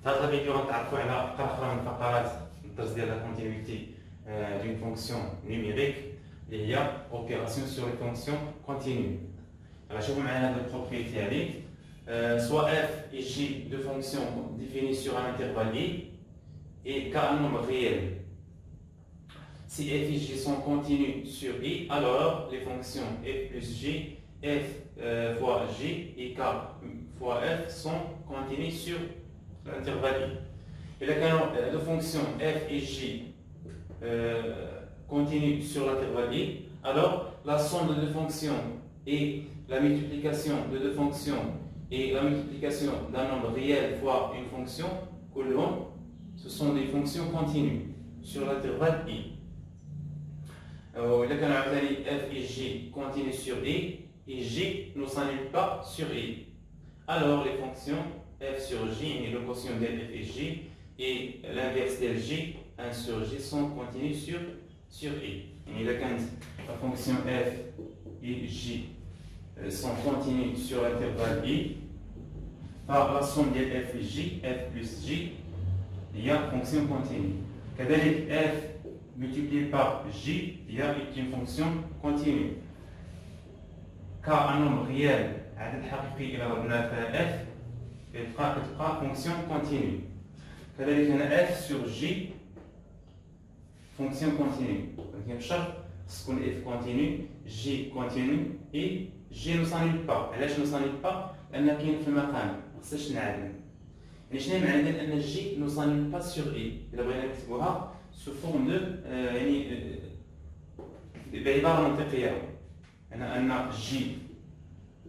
هذا الفيديو غنتعرفوا على فقره اخرى من فقرات الدرس ديال لا كونتينيتي دون فونكسيون نيميريك اللي هي اوبيراسيون سور لي فونكسيون كونتينيو. شوفوا معايا هذه البروبريتي هذه soit f et g de fonctions définies sur un intervalle i et k un nombre réel. Si f et g sont continus sur i, alors les fonctions f plus g, f fois g et k fois f sont continues sur l'intervalle i. Et la fonction f et g continue sur l'intervalle i, alors la somme de deux fonctions et la multiplication de deux fonctions et la multiplication d'un nombre réel fois une fonction, ce sont des fonctions continues sur l'intervalle i. Il y a f et g continuent sur i et g ne s'annule pas sur i. Alors les fonctions f sur g et le quotient de f et g et l'inverse de g, 1 sur g sont continues sur i. Il y a la fonction f et g sont continues sur l'intervalle i par la somme de f et g, f plus g, il y a une fonction continue. كذلك f multiplié par g, il y a une fonction continue. K un nombre réel عدد حقيقي إلى ضربنا فيها f تبقى fonction continue. كذلك هنا f sur g fonction continue. ولكن بشرط تكون f continue, g continue et g ne s'annule pas. علاش ne s'annule pas؟ لأن كاين في المقام مخصناش نعدل. يعني شنو معنى أن g ne s'annule pas sur i؟ إلا بغينا نكتبوها sous forme de يعني بعبارة منطقية. أن g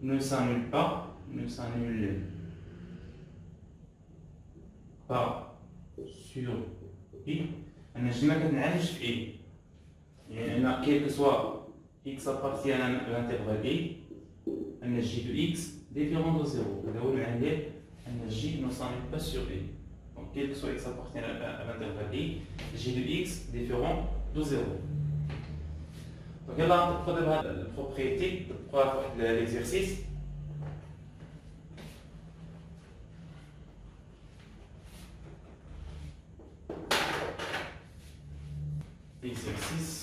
ne s'annule pas sur i. أن g ما كتنعالجش في i. يعني أن quel que soit x appartient à l'intervalle i, أن g de x différent de 0. هذا هو المعنى ديال أن g ne s'annule pas sur i. Donc quel que soit x appartient à l'intervalle i, g de x différent de 0. Donc là, on va prendre la propriété pour l'exercice. Exercice.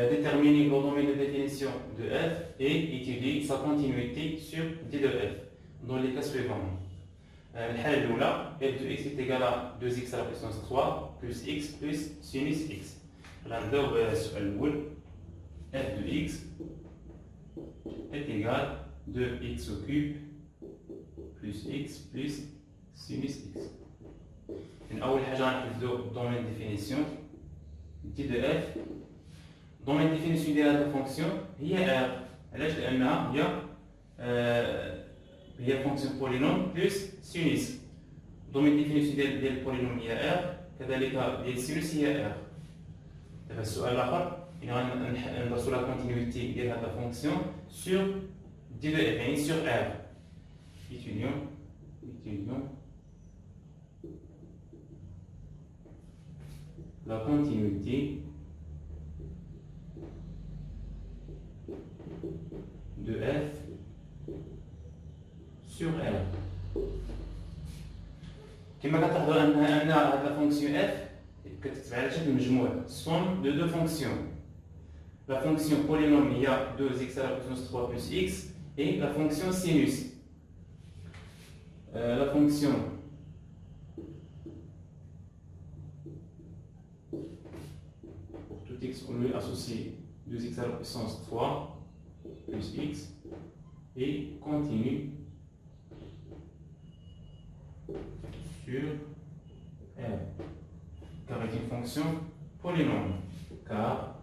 Déterminer le domaine de définition de f et étudier sa continuité sur d de f dans les cas suivants. الحالة الأولى f de x est égal à 2x à la puissance 3 plus x plus sinus x. غنبداو بالسؤال الأول. f de x est égal à 2x au cube plus x plus sinus x. أول حاجة غنحددو domaine de définition d de f. Domaine de définition de la fonction هي r. علاش؟ لأنها هي fonction polynôme plus sinus. Domaine de définition ديال البولينوم هي r، كذلك ديال السينوس هي r. دابا السؤال الآخر ندرسو لا كونتينيوتي ديال هاد لا فونكسيون sur d de f يعني sur r. étudions la continuité de f sur r. كما كتلاحظوا ان هاد لا فونكسيون f كتتبع على شكل مجموع somme de deux fonctions. La fonction polynôme il y a 2x à la puissance 3 plus x et la fonction sinus. La fonction associé 2x à la puissance 3 plus x et continue sur R, car est une fonction polynôme, car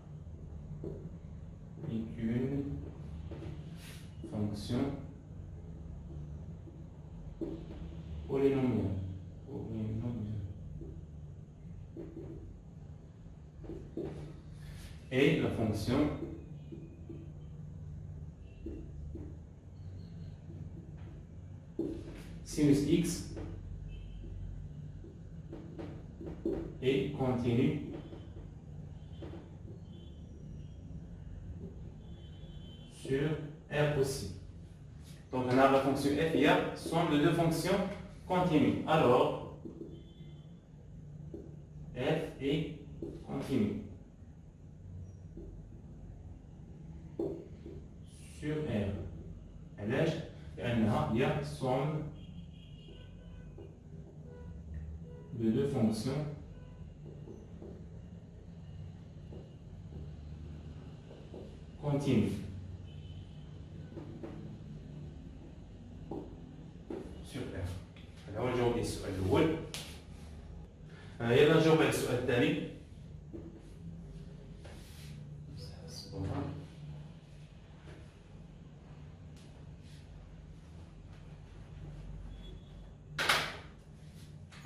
est une fonction polynomiale. Et la fonction sinus x est continue sur R aussi. Donc on a la fonction f et a somme de deux fonctions continues. Alors, f est continue sur R. علاش؟ لأنها هي somme de deux fonctions continues sur R. Alors نجاوب السؤال الأول. يلا نجاوب على السؤال الثاني.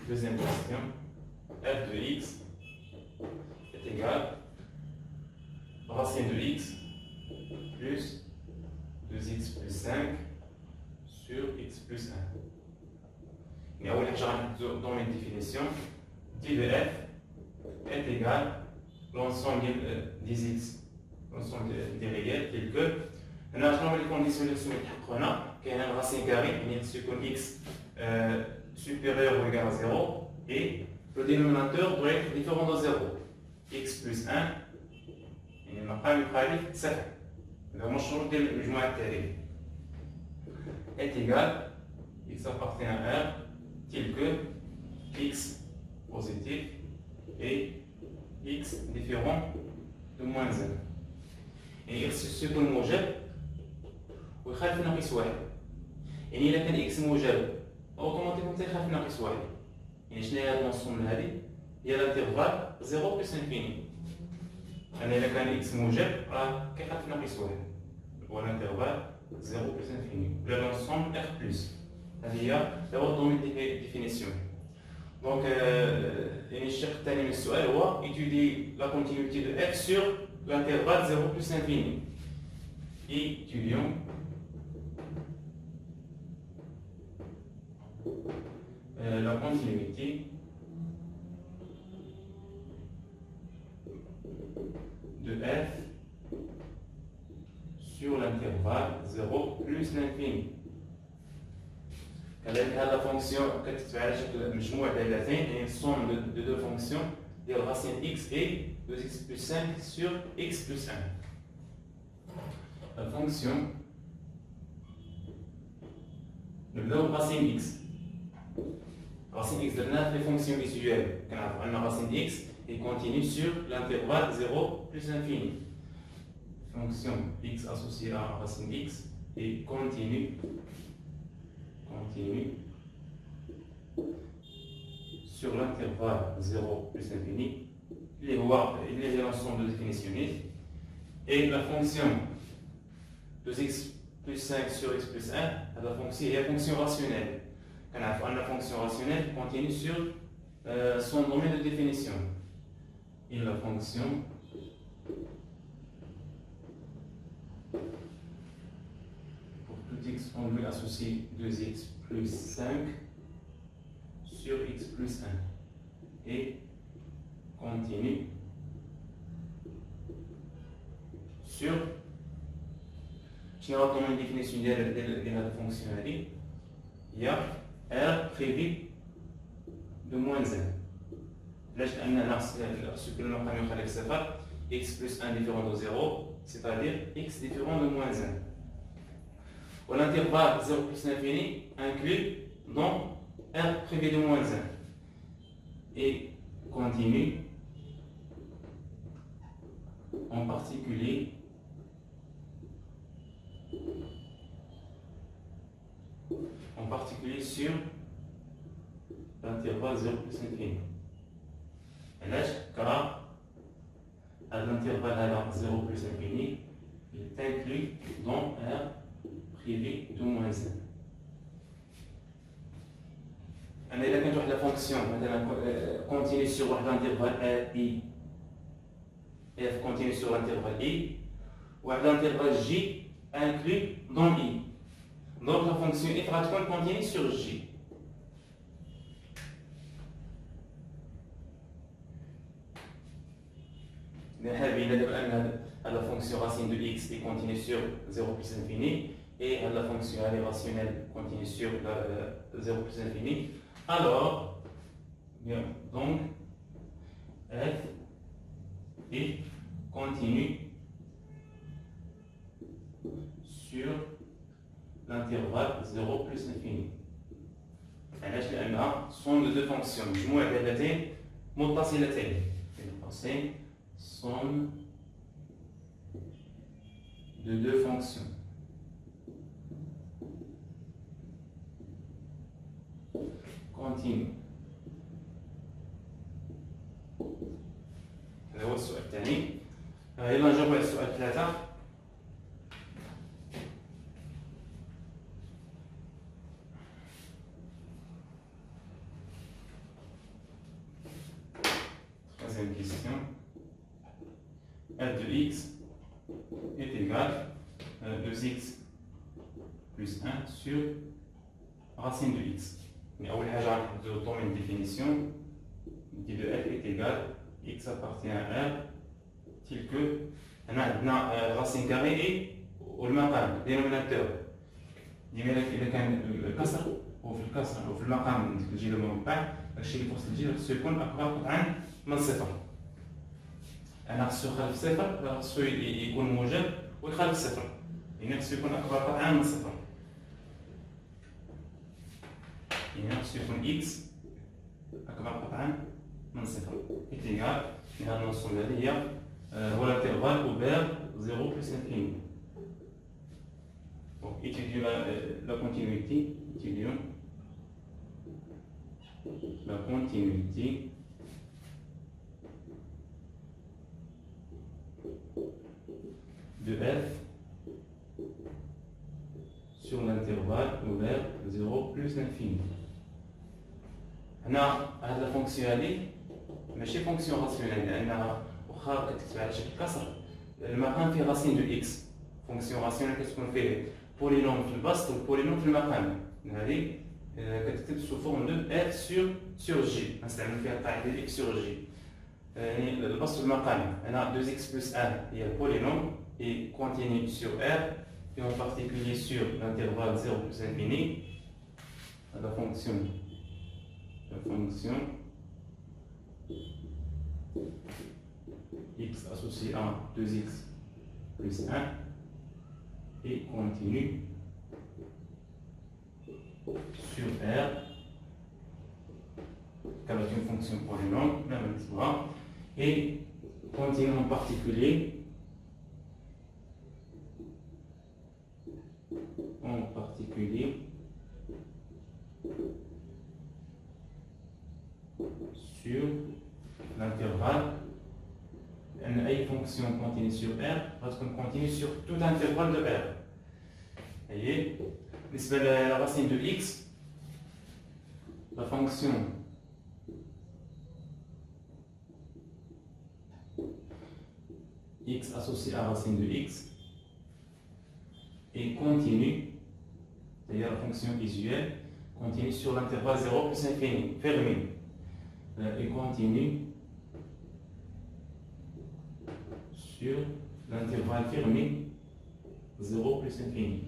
Deuxième question, f de x est égal à racine de x plus 2x plus 5 sur x plus 1. Et avant de dans mes définitions, d de f est égal à l'ensemble des x, l'ensemble des réels, tel que on a les conditions de soumettre qu'il y a une racine carrée, il y a x supérieur ou égal à 0 et le dénominateur doit être différent de 0. X plus 1 et المقام يخالف صفر. إذا مشروط ديال المجموعة التالية est égal x appartient à R tel que x positif et x différent de moins 1. Et x سيكون موجب ويخالف ناقص واحد. يعني إذا كان x موجب اوتوماتيكمون تيخالف ناقص واحد. يعني شنو هي هاد لونسومبل هادي؟ هي لانترفال 0 بلس انفيني. انا الا كان اكس موجب راه كيخالف ناقص واحد. هو لانترفال 0 بلس انفيني. ولا لونسومبل ار بلس. هذه هي دابا دومين ديفينيسيون. دونك يعني الشق الثاني من السؤال هو étudier la continuité de f sur l'intervalle 0 plus infini. Étudions la continuité de f sur l'intervalle 0 plus l'infini. كذلك هذه الفونكسيون كتكتب على شكل مجموع دالتين يعني somme de deux fonctions ديال racine x et 2x plus 5 sur x plus 1. La fonction نبداو برacine x. Racine x درنا في les fonctions visuelles. كنعرفو أن racine x est continue sur l'intervalle 0 plus infini. Fonction x associée à racine x est continue sur l'intervalle 0 plus infini. Il est l'ensemble de définitionniste. Et la fonction 2x plus 5 sur x plus 1, la fonction est la fonction rationnelle. Quand la fonction rationnelle continue sur son domaine de définition. Et la fonction pour tout x, on lui associe 2x plus 5 sur x plus 1 et continue sur شنو هو الديفينيسيون ديال هذه الفونكسيون هذه هي r privé de moins 1. علاش؟ لأن ce que المقام يخالف صفر x plus 1 différent de 0 c'est-à-dire x différent de moins 1. Ou l'intervalle 0 plus l'infini inclut dans r privé de moins 1 et continue en particulier sur l'intervalle 0 plus infini. علاش؟ car l'intervalle 0 plus infini est inclus dans R privé de moins 1. إذا كانت واحد لا فونكسيون مثلا continue sur واحد l'intervalle I f continue sur l'intervalle I واحد l'intervalle J inclus dans I. Donc la fonction f غتكون continue sur J. La fonction racine de x est continue sur 0 plus infini et la fonction rationnelle continue sur 0 plus infini. Alors, bien, donc, f est continue sur l'intervalle 0 plus infini. علاش؟ لأنها somme de deux fonctions مجموع دالتين متصلتين. Somme de deux fonctions continue. هذا هو السؤال الثاني. يلا نجاوب على السؤال ثلاثة. Troisième question. f de x est égal à 2x plus 1 sur racine de x. Mais أول حاجة غنحددو الدومين définition qui de f est égal x appartient à R tel que هنا عندنا racine carrée et والمقام dénominateur. ديما إذا كان الكسر وفي الكسر وفي المقام تجي له مربع الشيء اللي توصل ليه خصو يكون أكبر قطعا من صفر. أنا خصو يخالف صفر خصو يكون موجب ويخالف صفر. يعني خصو يكون أكبر قطعا من صفر. يعني خصو يكون x أكبر قطعا من صفر. إيكال هذا النص هذه هي هو l'intervalle ouvert 0 plus infini. Donc étudions la continuité. Étudions la continuité de f sur l'intervalle ouvert 0 plus infini. هنا هاد لا فونكسيون هادي ماشي فونكسيون راسيونيل لانها واخا كتكتب على شكل كسر المقام فيه راسين دو اكس. فونكسيون راسيونيل كتكون فيه بولينوم في البسط والبولينوم في المقام. هذه كتكتب سو فورم دو اف سور جي. غنستعمل فيها القاعده اكس سور جي يعني البسط والمقام. هنا 2x plus 1 هي البولينوم et continue sur R et en particulier sur l'intervalle 0 plus infini la fonction x associé à 2x plus 1 et continue sur R avec une fonction polynôme, la même histoire, et continue en particulier sur l'intervalle. Une fonction continue sur R parce qu'on continue sur tout intervalle de R. Voyez, la racine de x, la fonction x associée à racine de x et continue, c'est-à-dire la fonction visuelle, continue sur l'intervalle 0 plus infini, fermé, et continue sur l'intervalle fermé 0 plus infini.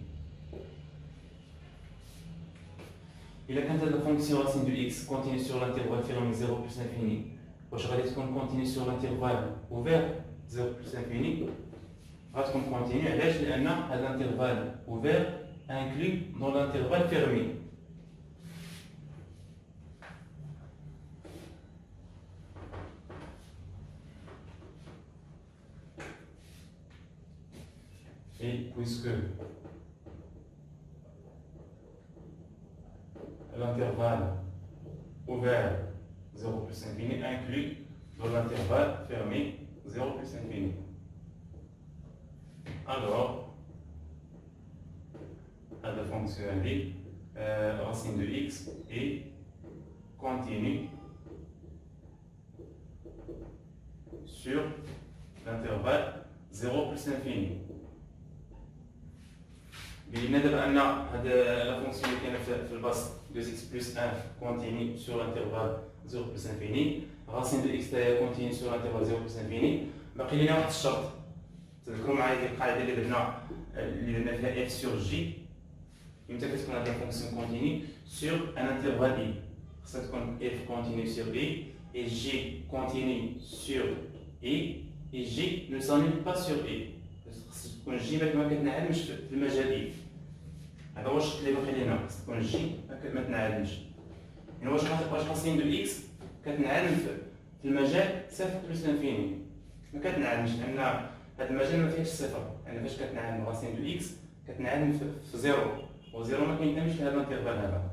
إذا كانت la fonction racine de x continue sur l'intervalle fermé 0 plus infini, واش غادي تكون continue sur l'intervalle ouvert 0 plus infini؟ غتكون continue علاش؟ لأن هذا l'intervalle ouvert inclus dans l'intervalle fermé. Et puisque l'intervalle ouvert 0 plus infini inclut dans l'intervalle fermé 0 plus infini. Alors, la fonction est racine de x est continue sur l'intervalle 0 plus infini. بنذهب أن هذا la fonction اللي كاينة في البسط 2x plus 1 continue sur l'intervalle 0 plus infini. racine de x continue sur l'intervalle 0 plus infini. باقي لنا واحد الشرط. تذكروا معايا ديك القاعدة اللي درنا فيها f sur g. إمتى كتكون هذه الفونكسيون كونتيني sur un intervalle i. خصها تكون f continue sur i et g continue sur i et g ne s'annule pas sur i. خصها تكون g ما كتنعدمش في المجال i. هذا هو الشرط اللي باقي لنا. خصها تكون g ما تنعدمش. يعني واش راسين دو x كتنعدم في المجال صفر بلس انفيني. ما كتنعدمش لأن هذا المجال ما فيهش صفر. يعني فاش كتنعدم راسين دو x كتنعدم في زيرو. وزيرو ما كينعدمش في هذا الانترفال هذا.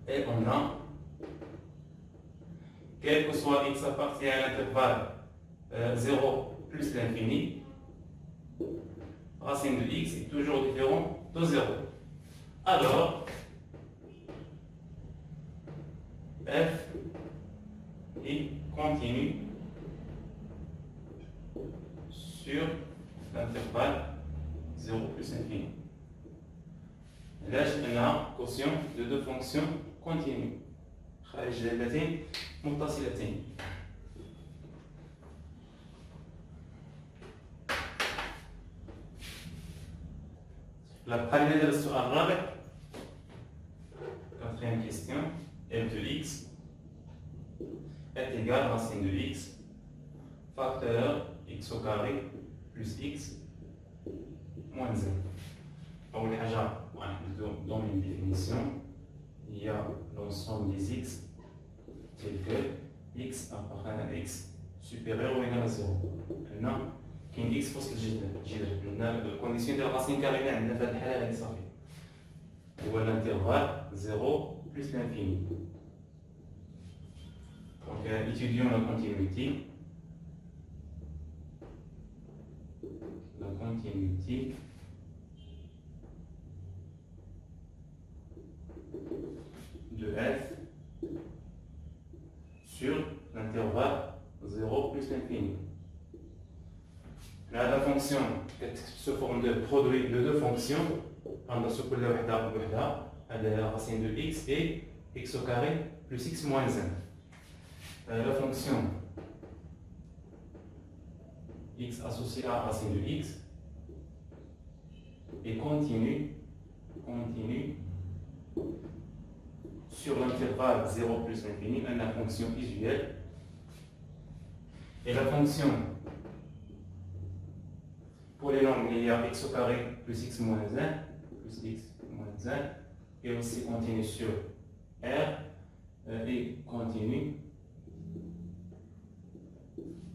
Et on a, quel que soit x appartient à l'intervalle 0 plus l'infini, racine de x est toujours différent de 0. Alors, f est continue sur l'intervalle 0 plus infini. Là, on a quotient de deux fonctions continues. خارج دالتين متصلتين. بقى لنا السؤال الرابع. Quatrième question. f de x est égal à racine de x facteur x au carré plus x moins 1. أول حاجة dans une définition, il y a l'ensemble des x tel que x appartient à x supérieur ou égal à 0. Maintenant, كاين x فوسط الجذر. قلنا الكونديسيون ديال الراسين كاري اللي عندنا في هذه الحالة هذه صافي. هو الانترفال 0 plus l'infini. Donc, étudions la continuité. La continuité de f sur l'intervalle 0 plus l'infini. Là, la fonction se forme de produit de deux fonctions. عندنا سو كل وحدة بوحدها. هذا la racine de x et x au carré plus x moins 1. La fonction x associée à la racine de x est continue sur l'intervalle 0 plus l'infini, la fonction usuelle. Et la fonction pour les nombres, il y a x au carré plus x moins 1 et aussi continue sur R et continue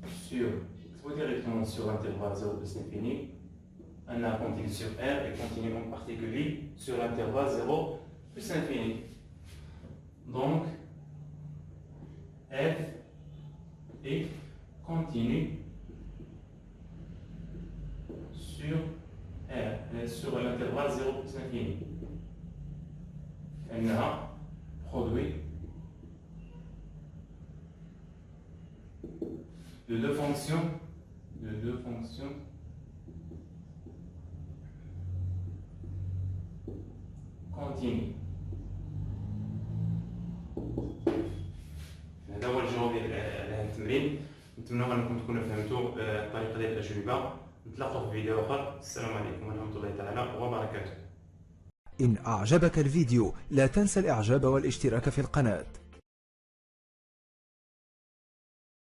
sur, directement sur l'intervalle 0 plus l'infini. On a continue sur R et continue en particulier sur l'intervalle 0 plus l'infini. Donc, f est continue sur R, sur l'intervalle 0 plus l'infini. Elle a produit de deux fonctions continues. هذا هو الجواب ديال هذا التمرين. نتمنى انكم تكونوا فهمتوا الطريقه ديال الاجوبه. نتلاقاو في فيديو اخر. السلام عليكم ورحمه الله تعالى وبركاته. إن أعجبك الفيديو لا تنسى الإعجاب والاشتراك في القناة.